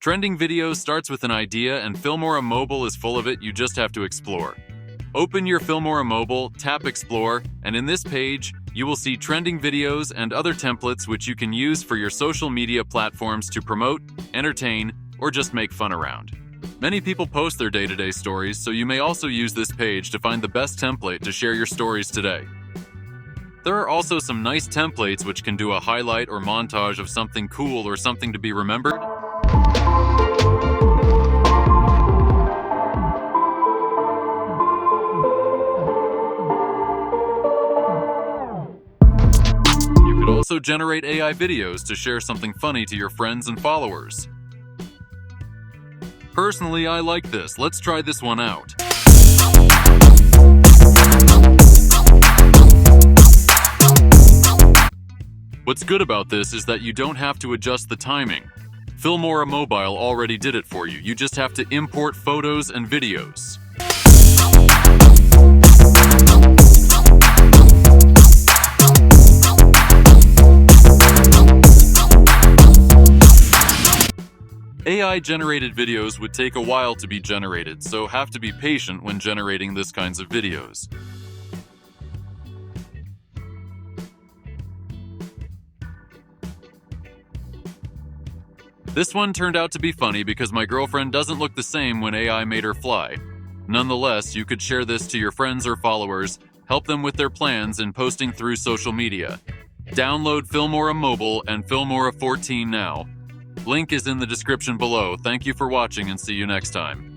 Trending videos starts with an idea, and Filmora Mobile is full of it. You just have to explore. Open your Filmora Mobile, tap Explore, and in this page, you will see trending videos and other templates which you can use for your social media platforms to promote, entertain, or just make fun around. Many people post their day-to-day stories, so you may also use this page to find the best template to share your stories today. There are also some nice templates which can do a highlight or montage of something cool or something to be remembered. You could also generate AI videos to share something funny to your friends and followers. Personally, I like this. Let's try this one out. What's good about this is that you don't have to adjust the timing. Filmora Mobile already did it for you. You just have to import photos and videos. AI-generated videos would take a while to be generated, so have to be patient when generating this kinds of videos. This one turned out to be funny because my girlfriend doesn't look the same when AI made her fly. Nonetheless, you could share this to your friends or followers, help them with their plans in posting through social media. Download Filmora Mobile and Filmora 14 now. Link is in the description below. Thank you for watching and see you next time.